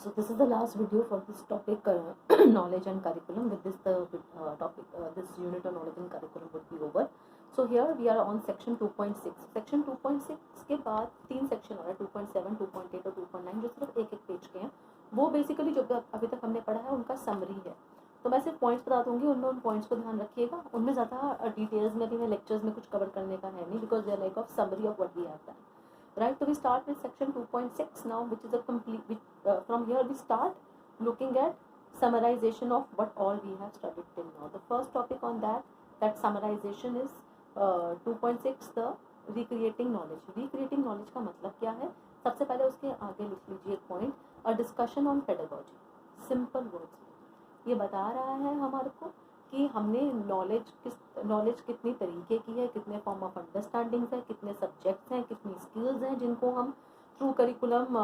So this is the last video for this topic, knowledge and curriculum. With this the topic, this unit on knowledge and curriculum would be over. So here we are on section 2.6. section 2.6 के बाद 3 section हो रहा है, 2.7, 2.8 और 2.9, जो सिर्फ एक एक पेज के हैं. वो बेसिकली जो अभी तक हमने पढ़ा है उनका समरी है. तो मैं सिर्फ पॉइंट्स बता दूंगी, उन पॉइंट्स को ध्यान रखिएगा. उनमें ज़्यादा डिटेल्स में भी मैं लेक्चर्स में कुछ कवर करने का है नहीं, because they are like of summary of what we have done. Right, so we start with section 2.6 now, which is a complete, from here we start looking at summarization of what all we have studied till now. The first topic on that summarization is 2.6, the recreating knowledge. Recreating knowledge का मतलब क्या है? सबसे पहले उसके आगे लिख लीजिए एक point, a discussion on pedagogy. Simple words. ये बता रहा है हमारे को कि हमने नॉलेज कितनी तरीके की है, कितने फॉर्म ऑफ अंडरस्टैंडिंग्स है, कितने सब्जेक्ट्स हैं, कितनी स्किल्स हैं जिनको हम थ्रू करिकुलम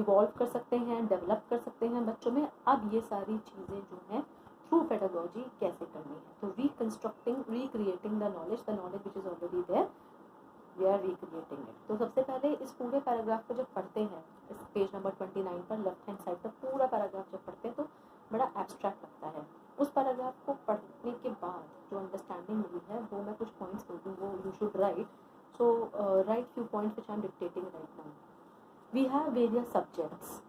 इवॉल्व कर सकते हैं, डेवलप कर सकते हैं बच्चों में. अब ये सारी चीज़ें जो हैं थ्रू पेडागोजी कैसे करनी है. तो recreating the knowledge which is already there, we are recreating it. तो सबसे पहले इस पूरे पैराग्राफ को जब पढ़ते हैं, इस पेज नंबर 29 पर लेफ्ट हैंड साइड पर पूरा पैराग्राफ जब पढ़ते हैं तो बड़ा एब्स्ट्रैक्ट लगता है. उस पैराग्राफ को पढ़ने के बाद जो अंडरस्टैंडिंग मिली है वो मैं कुछ पॉइंट्स बोल दूँ, वो you should write. So write few points which I am dictating right now. We have various subjects,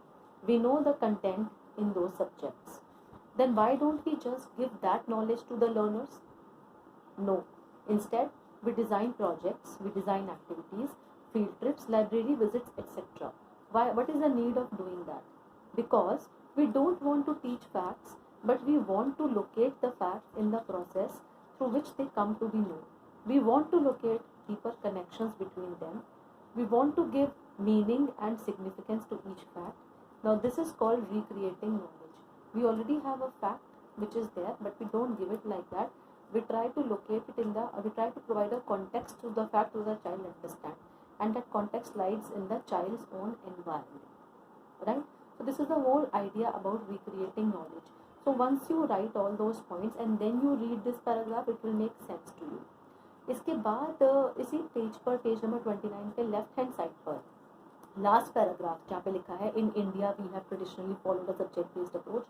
we know the content in those subjects, then why don't we just give that knowledge to the learners? No, instead we design projects, we design activities, field trips, library visits, etc. What is the need of doing that? Because we don't want to teach facts, but we want to locate the facts in the process through which they come to be known. We want to locate deeper connections between them. We want to give meaning and significance to each fact. Now this is called recreating knowledge. We already have a fact which is there, but we don't give it like that. We try to locate it we try to provide a context to the fact so the child understand, and that context lies in the child's own environment, right? So this is the whole idea about recreating knowledge. So once you write all those points and then you read this paragraph, it will make sense to you. इसके बाद इसी page पर, page number 29 पे left hand side पर last paragraph जहाँ पे लिखा है in India we have traditionally followed a subject based approach,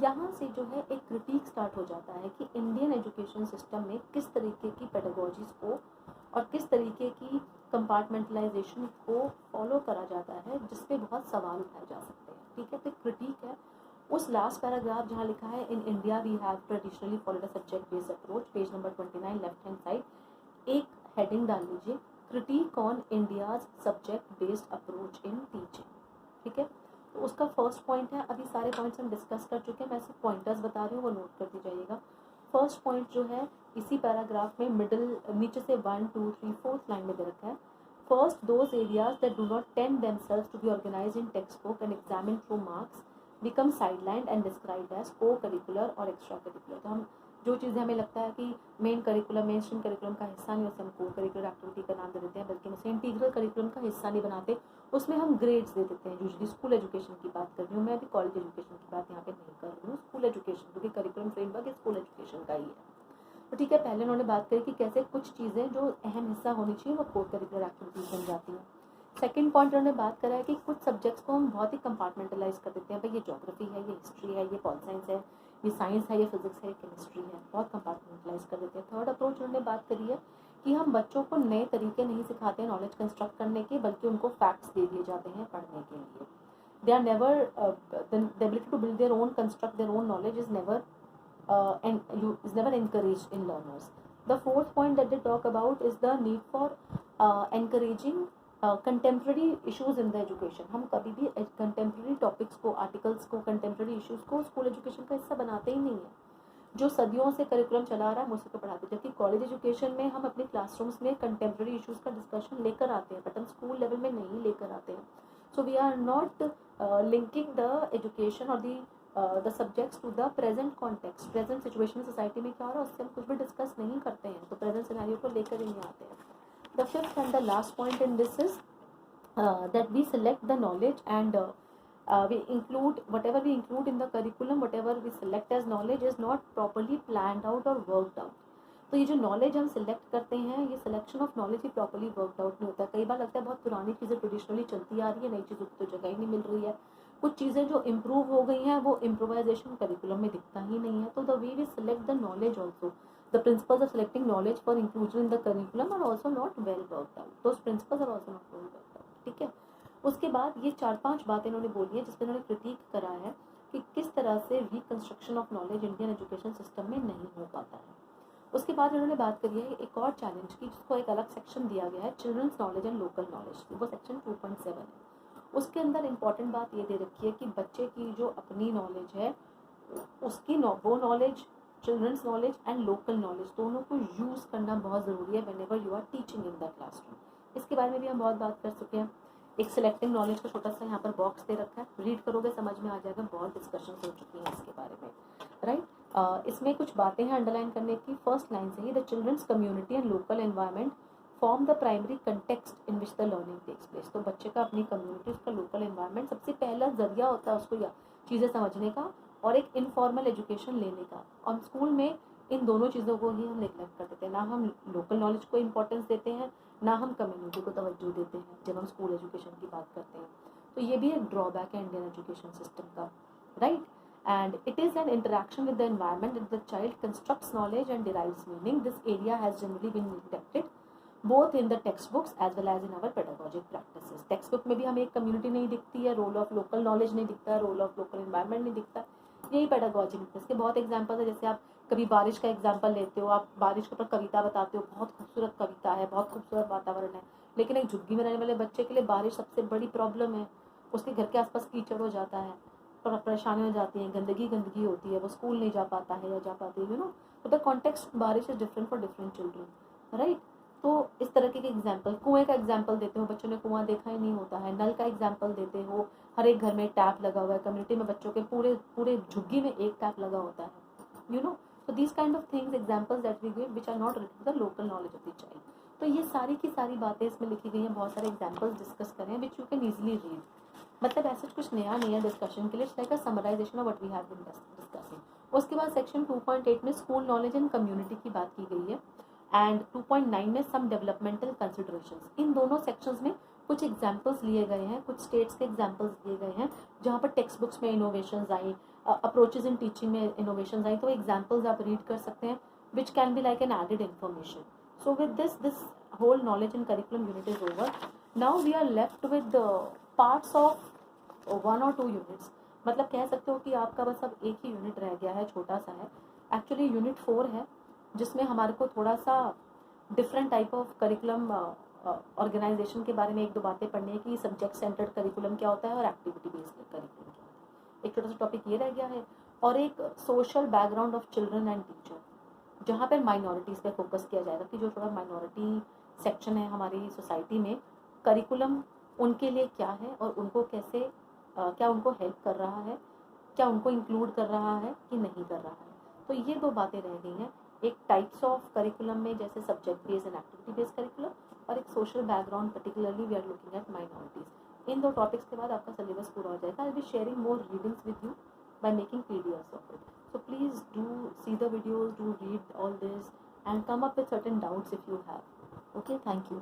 यहाँ से जो है एक क्रिटिक स्टार्ट हो जाता है कि इंडियन एजुकेशन सिस्टम में किस तरीके की पेडागोजीज को और किस तरीके की कंपार्टमेंटलाइजेशन को फॉलो करा जाता है, जिस पे बहुत सवाल उठाए जा सकते हैं. ठीक है, तो क्रिटिक है उस लास्ट पैराग्राफ जहाँ लिखा है in India we have traditionally followed a subject based approach, page number 29 left hand side. एक हेडिंग डाल लीजिए, critique on India's subject based approach in teaching. ठीक है, तो उसका फर्स्ट पॉइंट है. अभी सारे पॉइंट्स हम डिस्कस कर चुके हैं, मैं सिर्फ पॉइंटर्स बता रही हूँ, वो नोट करते जाइएगा. फर्स्ट पॉइंट जो है इसी पैराग्राफ में मिडिल नीचे से 1, 2, 3, 4th लाइन में दे रखा है. First, those areas that do not tend themselves to be organized in textbook and examine through marks become sidelined and described as co curricular और एक्स्ट्रा करिकुलर. तो हम जो चीज़ें हमें लगता है कि main curriculum, mainstream curriculum का हिस्सा नहीं, उसे हम को करिकुलर एक्टिविटी का नाम दे देते हैं, बल्कि हम उसे इंटीग्रल करिकुलम का हिस्सा नहीं बनाते, उसमें हम ग्रेड्स दे देते हैं. यूजुअली स्कूल एजुकेशन की बात कर रही हूँ मैं, अभी कॉलेज एजुकेशन की बात यहाँ पे नहीं कर रही हूँ, स्कूल एजुकेशन, क्योंकि करिकुलम फ्रेमवर्क स्कूल एजुकेशन का ही है. तो ठीक है, पहले उन्होंने बात करी कि कैसे कुछ चीज़ें जो अहम हिस्सा होनी चाहिए वो को करिकुलर एक्टिविटीज बन जाती हैं. सेकेंड पॉइंट उन्होंने बात करा है कि कुछ सब्जेक्ट्स को हम बहुत ही कंपार्टमेंटलाइज कर देते हैं. भाई ये ज्योग्राफी है, ये हिस्ट्री है, ये पॉल साइंस है, ये साइंस है, ये फिजिक्स है, ये केमिस्ट्री है, बहुत कंपार्टमेंटलाइज कर देते हैं. थर्ड अप्रोच उन्होंने बात करी है कि हम बच्चों को नए तरीके नहीं सिखाते हैं नॉलेज कंस्ट्रक्ट करने के, बल्कि उनको फैक्ट्स दे दिए जाते हैं पढ़ने के लिए. They are never the ability to build their own, construct their own knowledge is never encouraged in learners. The fourth point that they talk about is the need for encouraging contemporary issues in the education. हम कभी भी contemporary topics को, articles को, contemporary issues को school education का हिस्सा बनाते ही नहीं है. जो सदियों से करिकुलम चला रहा है हम उसी को पढ़ाते हैं, जबकि कॉलेज एजुकेशन में हम अपने क्लासरूम्स में कंटेम्प्रेरी इश्यूज का डिस्कशन लेकर आते हैं, बट हम स्कूल लेवल में नहीं लेकर आते हैं. So we are not linking the education और the subjects to the present context. Present situation society में क्या हो रहा है उससे हम कुछ भी डिस्कस नहीं करते हैं, तो प्रेजेंट सिनेरियो को लेकर ही नहीं आते हैं. The fifth and the last point in this is that we select the knowledge and we include whatever we include in the curriculum, whatever we select as knowledge is not properly planned out or worked out. तो ये जो knowledge हम select करते हैं, ये selection of knowledge he properly worked out नहीं होता. कई बार लगता है बहुत पुरानी चीज़ें ट्रेडिशनली चलती आ रही है, नई चीज़ों की तो जगह ही नहीं मिल रही है. कुछ चीज़ें जो इम्प्रूव हो गई हैं वो इम्प्रोवाइजेशन करिकुलम में दिखता ही नहीं है. तो the way we select the knowledge also, the principles of selecting knowledge for inclusion in the curriculum are also not well worked out. Those principles are also not well worked out. ठीक है. उसके बाद ये 4-5 बातें इन्होंने बोली है जिसमें इन्होंने क्रिटिक करा है कि किस तरह से reconstruction of knowledge Indian education system में नहीं हो पाता है. उसके बाद इन्होंने बात करी है एक और चैलेंज की जिसको एक अलग सेक्शन दिया गया है, children's knowledge and local knowledge. वो सेक्शन 2.7 है. उसके अंदर इंपॉर्टेंट बात ये दे रखी है कि बच्चे की जो अपनी नॉलेज है उसकी वो knowledge, children's knowledge and local knowledge दोनों को यूज़ करना बहुत ज़रूरी है whenever you are teaching in the classroom. इसके बारे में भी हम बहुत बात कर चुके हैं. एक सिलेक्टिंग नॉलेज का छोटा सा यहाँ पर बॉक्स दे रखा है, रीड करोगे समझ में आ जाएगा. बहुत डिस्कशन हो चुकी है इसके बारे में, राइट. इसमें कुछ बातें हैं अंडरलाइन करने की. फर्स्ट लाइन से ही the children's community and local environment form the primary context in which the learning takes place. तो बच्चे का अपनी कम्युनिटी, उसका लोकल एनवायरनमेंट सबसे पहला जरिया होता है उसको या चीज़ें समझने का और एक इनफॉर्मल एजुकेशन लेने का. और स्कूल में इन दोनों चीज़ों को ही हम नेग्लेक्ट कर देते हैं. ना हम लोकल नॉलेज को इंपॉर्टेंस देते हैं, ना हम कम्युनिटी को तवज्जो देते हैं जब हम स्कूल एजुकेशन की बात करते हैं. तो ये भी एक ड्रॉबैक है इंडियन एजुकेशन सिस्टम का, right. And it is an interaction with the environment that the child constructs knowledge and derives meaning. This area has generally been neglected both in the textbooks as well as in our pedagogic practices. Text book में भी हमें एक community नहीं दिखती है, role of local knowledge नहीं दिखता है, रोल ऑफ लोकल एनवायरनमेंट नहीं दिखता. यही पेडागॉजी में इसके बहुत एग्जाम्पल है. जैसे आप कभी बारिश का एग्जाम्पल लेते हो, आप बारिश के ऊपर कविता बताते हो, बहुत खूबसूरत कविता है, बहुत खूबसूरत वातावरण है, लेकिन एक झुग्गी में रहने वाले बच्चे के लिए बारिश सबसे बड़ी प्रॉब्लम है. उसके घर के आसपास कीचड़ हो जाता है, परेशानी हो जाती है, गंदगी होती है, वो स्कूल नहीं जा पाता है या जा पाती है, तो द कॉन्टेक्स्ट बारिश is different for different children, right. तो इस तरह के एग्जाम्पल, कुएं का एग्जाम्पल देते हो, बच्चों ने कुआं देखा ही नहीं होता है. नल का एग्जाम्पल देते हो, हर एक घर में टैप लगा हुआ है, कम्युनिटी में बच्चों के पूरे झुग्गी में एक टैप लगा होता है, so these kind of things, examples that we give which are not related to the local knowledge of the child. तो ये सारी की सारी बातें इसमें लिखी गई हैं. बहुत सारे एग्जाम्पल्स डिस्कस करें which you can easily read. मतलब ऐसा कुछ नया नहीं है डिस्कशन के लिए. It's like a summarization of what we have been discussing. उसके बाद सेक्शन 2.8 में स्कूल नॉलेज एंड कम्युनिटी की बात की गई है. एंड 2.9 में सम डेवलपमेंटल कंसिडरेशंस. इन दोनों सेक्शंस में कुछ एग्जाम्पल्स लिए गए हैं, कुछ स्टेट्स के एग्जाम्पल्स दिए गए हैं जहाँ पर टेक्स्ट बुक्स में इनोवेशंस आई, अप्रोचेज इन टीचिंग में इनोवेशंस आई. तो एग्जाम्पल्स आप रीड कर सकते हैं which can be like an added information. So with this whole knowledge and curriculum unit is over. Now we are left with parts of 1 or 2 units. मतलब कह सकते हो कि आपका बस अब एक ही यूनिट रह गया है, छोटा सा है. एक्चुअली यूनिट 4 है जिसमें हमारे को थोड़ा सा different type of curriculum organization के बारे में 1-2 बातें पढ़नी है कि सब्जेक्ट सेंटर्ड करिकुलम क्या होता है और एक्टिविटी बेस्ड करिकुलम क्या होता है. एक छोटा सा टॉपिक ये रह गया है. और एक social background of children and teacher, जहाँ पर माइनॉरिटीज़ पे फोकस किया जाएगा कि जो थोड़ा माइनॉरिटी सेक्शन है हमारी सोसाइटी में, करिकुलम उनके लिए क्या है और उनको कैसे क्या उनको हेल्प कर रहा है, क्या उनको इंक्लूड कर रहा है कि नहीं कर रहा है. तो ये 2 बातें रह गई हैं. एक टाइप्स ऑफ करिकुलम में जैसे subject based and activity based curriculum, और एक social background, particularly we are looking at minorities. इन 2 टॉपिक्स के बाद आपका सिलेबस पूरा हो जाएगा. I will be sharing more readings with you by making PDFs of it. So please do see the videos, do read all this and come up with certain doubts if you have. Okay, thank you.